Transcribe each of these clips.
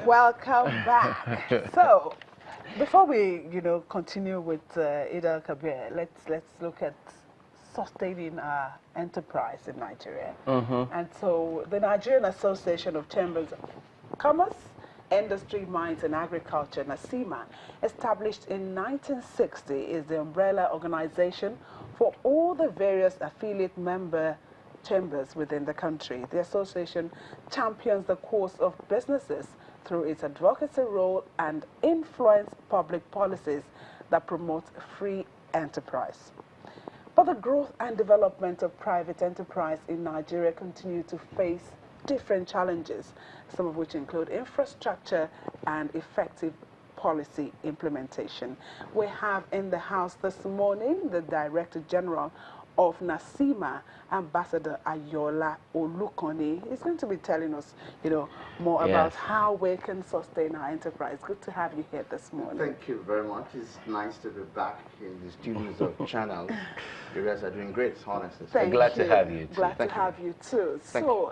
Welcome back. So, before we, continue with Ida Kabir, let's look at sustaining our enterprise in Nigeria. And so, the Nigerian Association of Chambers of Commerce, Industry, Mines and Agriculture, NACCIMA, established in 1960, is the umbrella organization for all the various affiliate member chambers within the country. The association champions the cause of businesses through its advocacy role and influence public policies that promote free enterprise. But the growth and development of private enterprise in Nigeria continue to face different challenges, some of which include infrastructure and effective policy implementation. We have in the house this morning the Director General of NACCIMA, Ambassador Ayola Olukoni. He's going to be telling us, more about how we can sustain our enterprise. Good to have you here this morning. Thank you very much. It's nice to be back in the studios of Channel. You guys are doing great, honestly. Glad to have you too. Glad to have you too. So,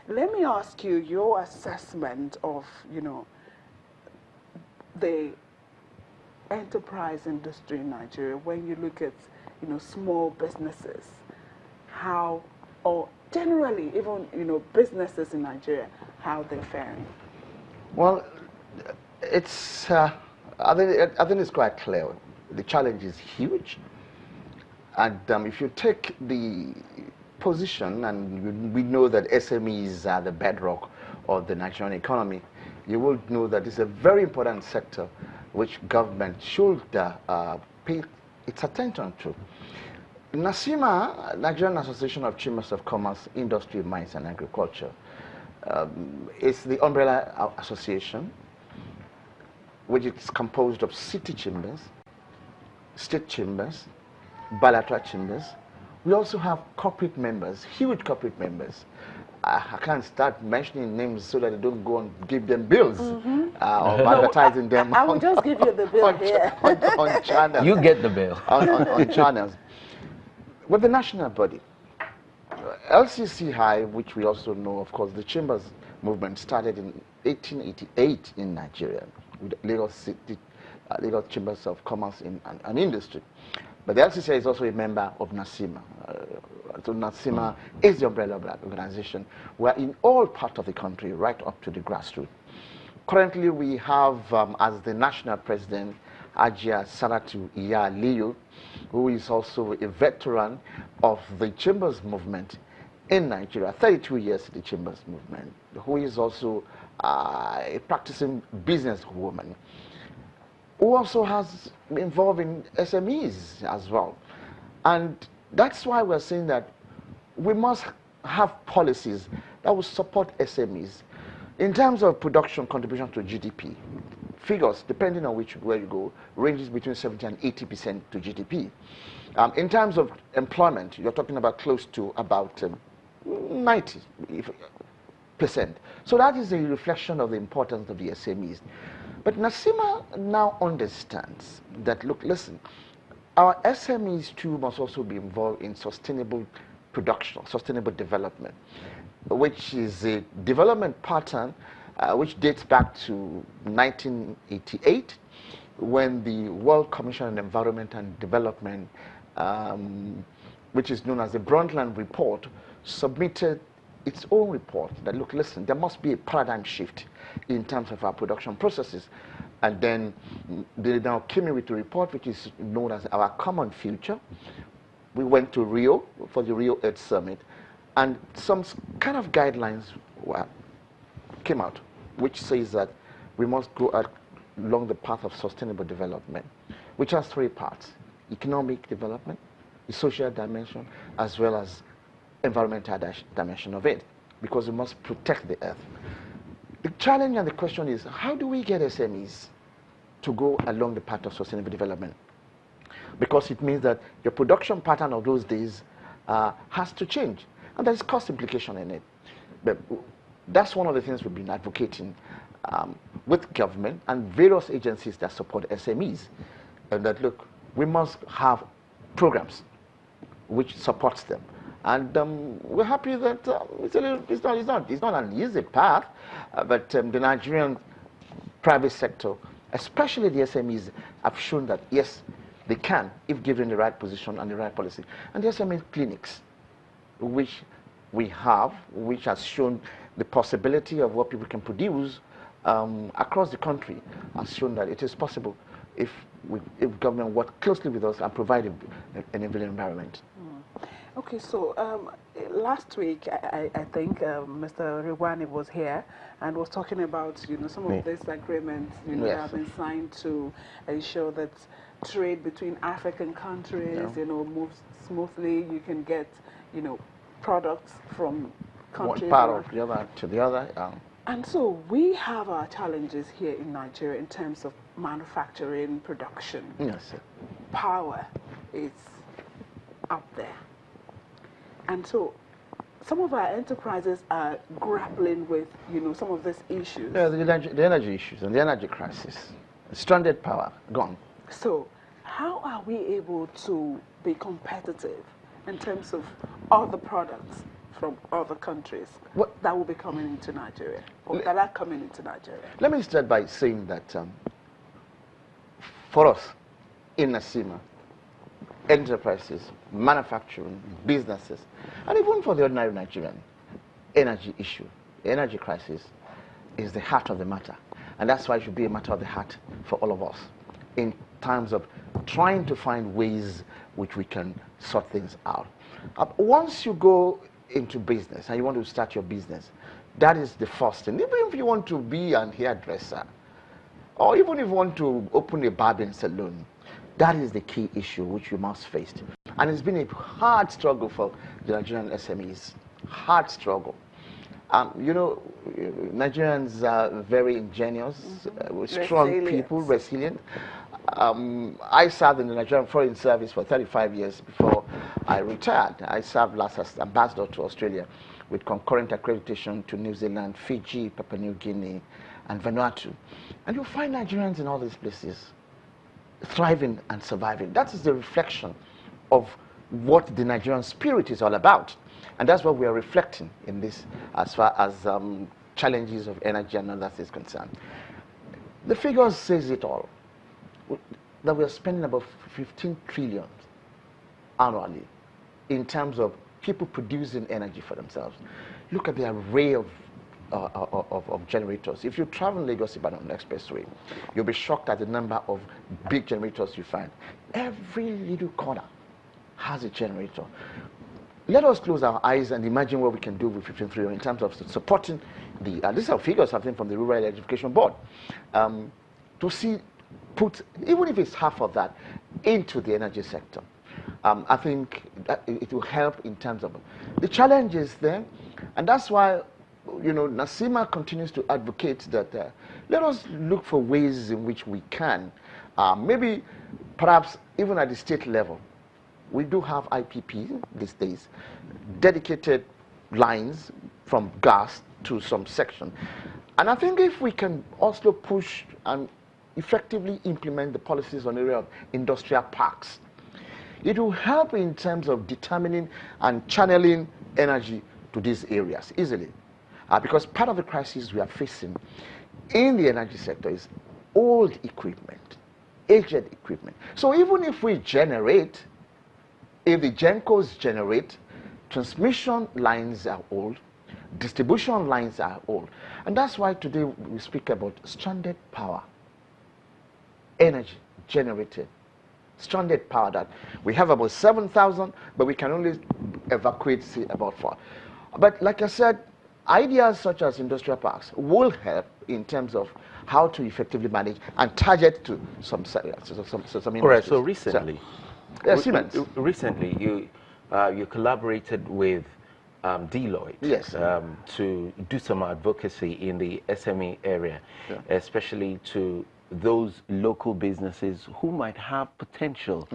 let me ask you your assessment of, the enterprise industry in Nigeria when you look at small businesses, how, or generally even, businesses in Nigeria, how they're faring? Well, it's, I think it's quite clear. The challenge is huge. And if you take the position, and we know that SMEs are the bedrock of the Nigerian economy, you will know that it's a very important sector which government should pay its attention to. NACCIMA, Nigerian Association of Chambers of Commerce, Industry, Mines and Agriculture, is the umbrella association, which is composed of city chambers, state chambers, bilateral chambers. We also have corporate members, huge corporate members. I can't start mentioning names so that I don't go and give them bills or advertising them. I will just give you the bill here. On channels. You get the bill. on channels. With the national body, LCC High, which we also know, of course, the Chambers movement started in 1888 in Nigeria with Lagos Chambers of Commerce and Industry. But the LCC is also a member of NACCIMA. So NACCIMA is the umbrella organization. We're in all parts of the country, right up to the grassroots. Currently, we have as the national president, Ajia Saratu Iya Liu, who is also a veteran of the Chambers movement in Nigeria, 32 years in the Chambers movement, who is also a practicing businesswoman, who also has been involved in SMEs as well. And that's why we're saying that we must have policies that will support SMEs. In terms of production contribution to GDP, figures, depending on where you go, ranges between 70 and 80% to GDP. In terms of employment, you're talking about close to about 90%. So that is a reflection of the importance of the SMEs. But NACCIMA now understands that, look, listen, our SMEs too must also be involved in sustainable production, sustainable development, which is a development pattern which dates back to 1988, when the World Commission on Environment and Development, which is known as the Brundtland Report, submitted its own report that, look, listen, there must be a paradigm shift in terms of our production processes. And then they now came in with a report which is known as our common future. We went to Rio for the Rio Earth Summit, and some kind of guidelines came out, which says that we must go along the path of sustainable development, which has three parts: economic development, the social dimension, as well as environmental dimension of it, because we must protect the earth. The challenge and the question is, how do we get SMEs to go along the path of sustainable development? Because it means that your production pattern of those days has to change, and there's cost implication in it. But that's one of the things we've been advocating with government and various agencies that support SMEs, and that, look, we must have programs which supports them. And we're happy that it's not an easy path, but the Nigerian private sector, especially the SMEs, have shown that, yes, they can, if given the right position and the right policy. And the SME clinics, which we have, which has shown the possibility of what people can produce across the country, has shown that it is possible if government work closely with us and provide an enabling environment. Okay, so last week I think Mr. Rewani was here and was talking about some of these agreements that have been signed to ensure that trade between African countries moves smoothly. You can get products from countries one part of the other to the other. And so we have our challenges here in Nigeria in terms of manufacturing, production. Yes, sir. Power is up there. And so some of our enterprises are grappling with, some of these issues. Yeah, the energy issues and the energy crisis. Stranded power, gone. So how are we able to be competitive in terms of other products from other countries that will be coming into Nigeria, or that are coming into Nigeria? Let me start by saying that for us in NACCIMA, enterprises, manufacturing, businesses, and even for the ordinary Nigerian, energy issue, the energy crisis is the heart of the matter. And that's why it should be a matter of the heart for all of us in terms of trying to find ways which we can sort things out. Once you go into business and you want to start your business, that is the first thing. Even if you want to be an hairdresser, or even if you want to open a barbering salon, that is the key issue which you must face. And it's been a hard struggle for the Nigerian SMEs. Hard struggle. Nigerians are very ingenious, strong people, resilient. I served in the Nigerian Foreign Service for 35 years before I retired. I served last as ambassador to Australia with concurrent accreditation to New Zealand, Fiji, Papua New Guinea, and Vanuatu. And you'll find Nigerians in all these places thriving and surviving. That is the reflection of what the Nigerian spirit is all about. And that's what we are reflecting in this as far as challenges of energy and others is concerned. The figures says it all, that we are spending about 15 trillion annually in terms of people producing energy for themselves. Look at the array of generators. If you travel Lagos-Ibadan Expressway, you'll be shocked at the number of big generators you find. Every little corner has a generator. Let us close our eyes and imagine what we can do with 15 trillion in terms of supporting the, these are figures, something from the Rural Electrification Board, to see, put, even if it's half of that, into the energy sector. I think that it will help in terms of the challenges there, and that's why NACCIMA continues to advocate that let us look for ways in which we can, maybe perhaps even at the state level. We do have IPP these days, dedicated lines from gas to some section. And I think if we can also push and effectively implement the policies on the area of industrial parks, it will help in terms of determining and channeling energy to these areas easily. Because part of the crisis we are facing in the energy sector is old equipment, aged equipment. So even if we generate, if the GENCOs generate, transmission lines are old, distribution lines are old. And that's why today we speak about stranded power, energy generated, stranded power that we have about 7,000, but we can only evacuate, say, about 4. But like I said, ideas such as industrial parks will help in terms of how to effectively manage and target to some industries. All right, so recently, Siemens. Recently, you collaborated with Deloitte, yes, to do some advocacy in the SME area, especially to those local businesses who might have potential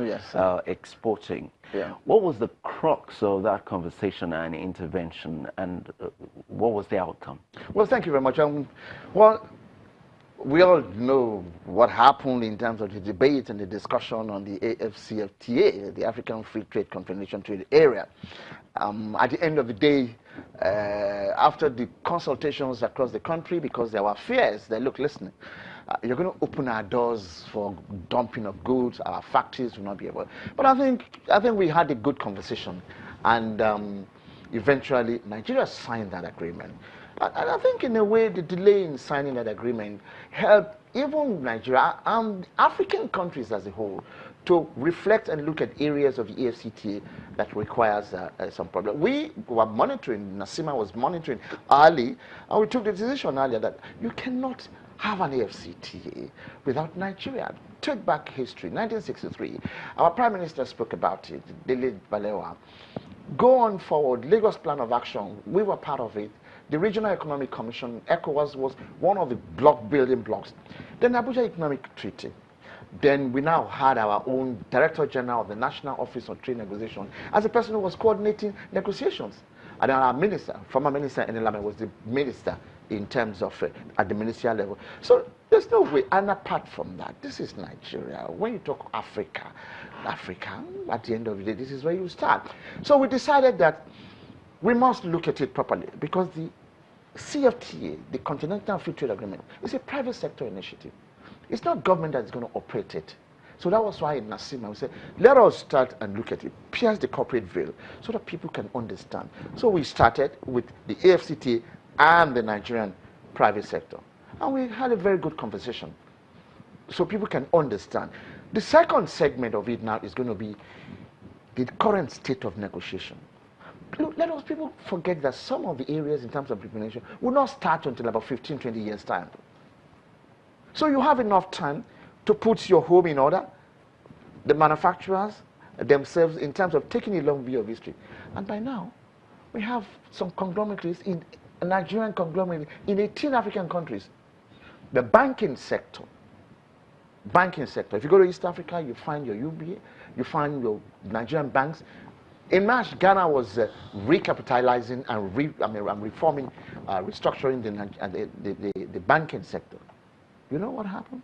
exporting. What was the crux of that conversation and intervention, and what was the outcome? Well, thank you very much. Well, we all know what happened in terms of the debate and the discussion on the AFCFTA, the African Free Trade Confederation Trade Area. At the end of the day, after the consultations across the country, because there were fears that, look, listen, you're going to open our doors for dumping of goods, our factories will not be able. But I think we had a good conversation, and eventually Nigeria signed that agreement. And I think in a way the delay in signing that agreement helped even Nigeria and African countries as a whole to reflect and look at areas of the AFCTA that requires some problem. We were monitoring, NACCIMA was monitoring early, and we took the decision earlier that you cannot have an AFCTA without Nigeria. Take back history, 1963, our Prime Minister spoke about it, Dele Balewa. Go on forward, Lagos Plan of Action, we were part of it. The Regional Economic Commission, ECOWAS, was one of the building blocks. Then Abuja Economic Treaty. Then we now had our own Director General of the National Office on Trade Negotiation as a person who was coordinating negotiations. And then our minister, former minister Enelame, was the minister in terms of at the ministerial level. So there's no way. And apart from that, this is Nigeria. When you talk Africa, at the end of the day, this is where you start. So we decided that we must look at it properly, because the CFTA, the Continental Free Trade Agreement, is a private sector initiative. It's not government that is going to operate it. So that was why in NACCIMA we said, let us start and look at it, pierce the corporate veil, so that people can understand. So we started with the AFCTA and the Nigerian private sector. And we had a very good conversation, so people can understand. The second segment of it now is going to be the current state of negotiation. Let us people forget that some of the areas in terms of implementation will not start until about 15, 20 years' time. So you have enough time to put your home in order, the manufacturers themselves, in terms of taking a long view of history. And by now, we have some conglomerates, in a Nigerian conglomerate in 18 African countries. The banking sector. If you go to East Africa, you find your UBA, you find your Nigerian banks. In March, Ghana was recapitalizing and reforming, restructuring the banking sector. You know what happened?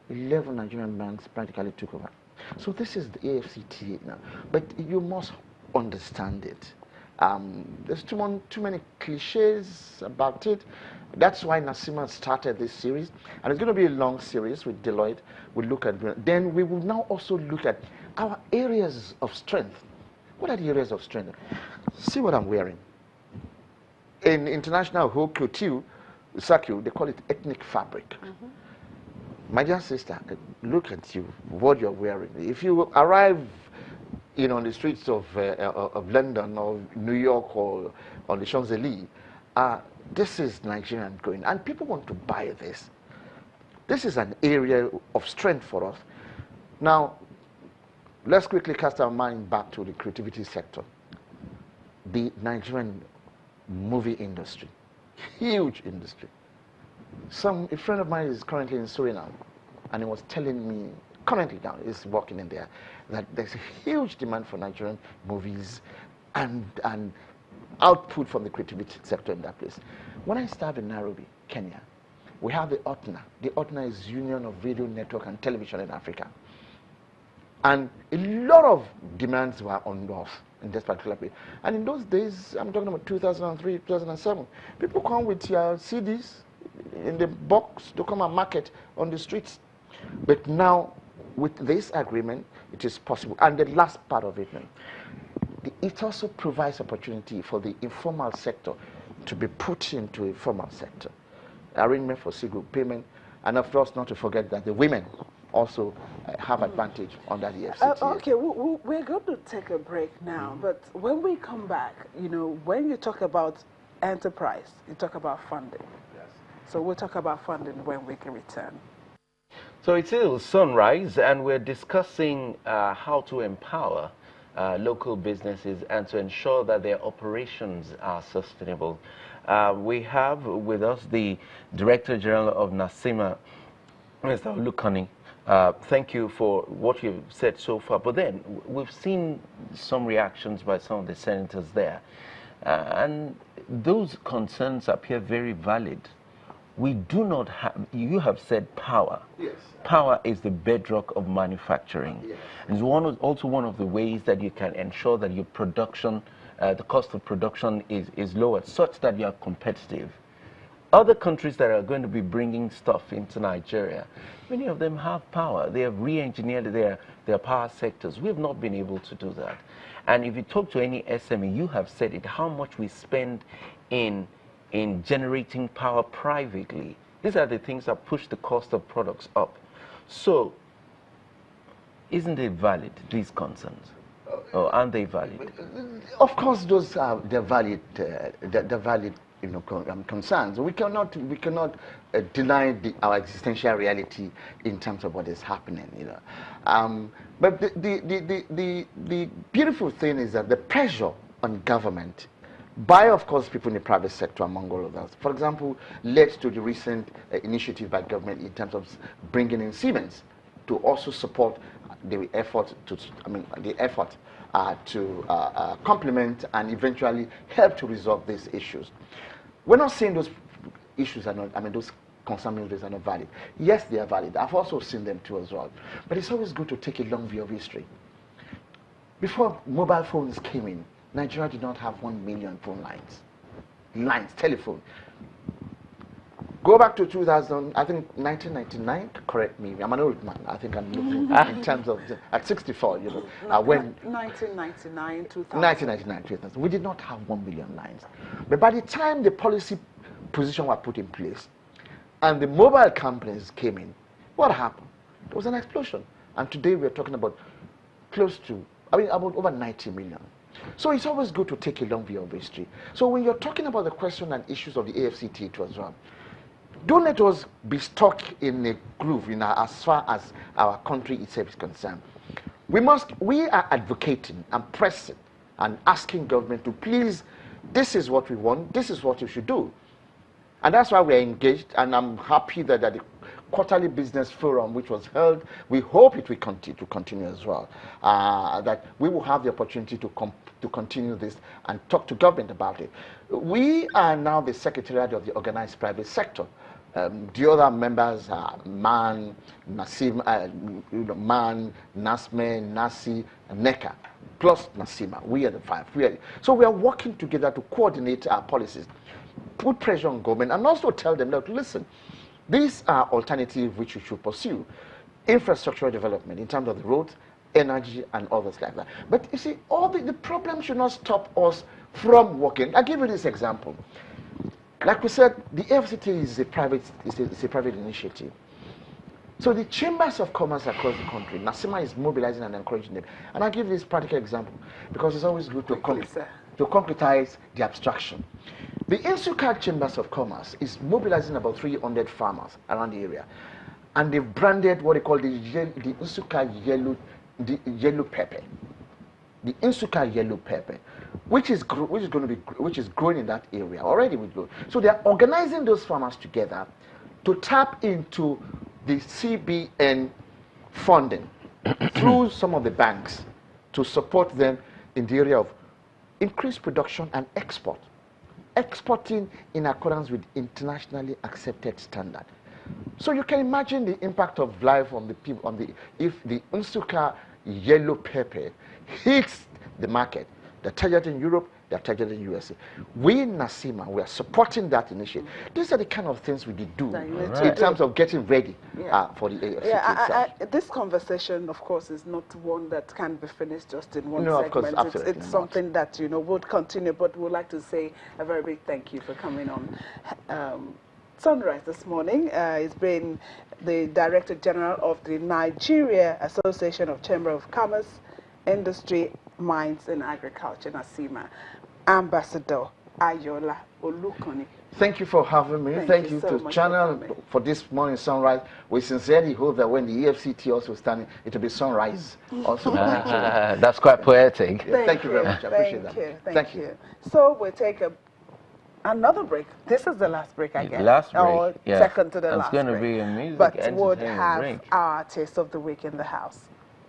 11 Nigerian banks practically took over. So this is the AFCTA now. But you must understand it. There's too many cliches about it. That's why NACCIMA started this series. And it's going to be a long series with Deloitte. We'll look at, then we will now also look at our areas of strength. What are the areas of strength? See what I'm wearing. In international haute couture, they call it ethnic fabric. Mm-hmm. My dear sister, look at you, what you're wearing. If you arrive, on the streets of London or New York or on the Champs-Élysées, this is Nigerian going, and people want to buy this. This is an area of strength for us. Now, let's quickly cast our mind back to the creativity sector. The Nigerian movie industry, huge industry. A friend of mine is currently in Suriname, and he was telling me, currently now, he's working in there, that there's a huge demand for Nigerian movies and output from the creativity sector in that place. When I started in Nairobi, Kenya, we have the OTNA. The OTNA is Union of Radio, Network and Television in Africa. And a lot of demands were on us in this particular place. And in those days, I'm talking about 2003, 2007, people come with your CDs in the box to come and market on the streets. But now, with this agreement, it is possible. And the last part of it, it also provides opportunity for the informal sector to be put into a formal sector. Arrangement for single payment, and of course, not to forget that the women also have advantage under the FCTA. Okay, we're going to take a break now, but when we come back, when you talk about enterprise, you talk about funding. Yes. So we'll talk about funding when we can return. So it's still Sunrise, and we're discussing how to empower local businesses and to ensure that their operations are sustainable. We have with us the Director General of NACCIMA, Mr. Olukani. Thank you for what you've said so far. But then we've seen some reactions by some of the senators there. And those concerns appear very valid. we do not have, you have said power. Yes. Power is the bedrock of manufacturing. Yes. And it's also one of the ways that you can ensure that your production, the cost of production is lowered such that you are competitive. Other countries that are going to be bringing stuff into Nigeria, many of them have power. They have re-engineered their power sectors. We have not been able to do that. And if you talk to any SME, you have said it, how much we spend in generating power privately. These are the things that push the cost of products up. So, isn't it valid, these concerns? Or aren't they valid? Of course, those are the valid, concerns. We cannot deny our existential reality in terms of what is happening. But the beautiful thing is that the pressure on government by, of course, people in the private sector, among all of us, for example, led to the recent initiative by government in terms of bringing in SMEs to also support the effort to complement and eventually help to resolve these issues. We're not saying those issues are not, those concerns are not valid. Yes, they are valid. I've also seen them too as well. But it's always good to take a long view of history. Before mobile phones came in, Nigeria did not have 1 million phone lines, telephone. Go back to 2000, I think 1999, correct me, I'm an old man, I think I'm looking in terms of, at 64, when... 1999, 2000. 1999, 2000, we did not have 1 million lines. But by the time the policy position was put in place, and the mobile companies came in, what happened? There was an explosion. And today we're talking about close to, about over 90 million. So it's always good to take a long view of history. So when you're talking about the question and issues of the AFCT too as well, don't let us be stuck in a groove as far as our country itself is concerned. We are advocating and pressing and asking government to please, this is what we want, this is what you should do. And that's why we're engaged, and I'm happy that the quarterly business forum which was held, we hope it will continue as well, that we will have the opportunity to continue this and talk to government about it. We are now the secretariat of the organized private sector. The other members are MAN, NACCIMA, MAN, NASME, NACCI, and NECA, plus NACCIMA. We are the five. So we are working together to coordinate our policies, put pressure on government, and also tell them, look, listen, these are alternatives which you should pursue. Infrastructural development in terms of the roads, energy, and others like that. But you see, all the problems should not stop us from working. I'll give you this example. Like we said, the FCT is a private initiative. So the chambers of commerce across the country, NACCIMA is mobilizing and encouraging them. And I'll give this practical example because it's always good to concretize the abstraction. The Nsukka Chambers of Commerce is mobilizing about 300 farmers around the area. And they've branded what they call the Nsukka yellow pepper. The Nsukka yellow pepper, which is growing in that area already. So they are organizing those farmers together to tap into the CBN funding through some of the banks to support them in the area of increased production and exporting in accordance with internationally accepted standard. So you can imagine the impact of life on the people if the Nsukka yellow pepper hits the market. They're targeted in Europe, they're targeted in USA. We in NACCIMA, we are supporting that initiative. These are the kind of things we do in terms of getting ready for the AFCT. This conversation, of course, is not one that can be finished just in one segment. Of course, absolutely it's something that would continue, but we'd like to say a very big thank you for coming on Sunrise this morning. It's been the Director General of the Nigeria Association of Chamber of Commerce, Industry, Mines and Agriculture, NACCIMA, Ambassador Ayola Olukoni. Thank you for having me. Thank you so to Channel for this morning Sunrise. We sincerely hope that when the EFCT also standing, it will be sunrise also. That's quite poetic. Thank you very much. I appreciate that. Thank you. So we'll take another break. This is the last break, I guess. Last break. Or second to the last break. It's going to be a music but we'll have break. our Taste of the Week in the house.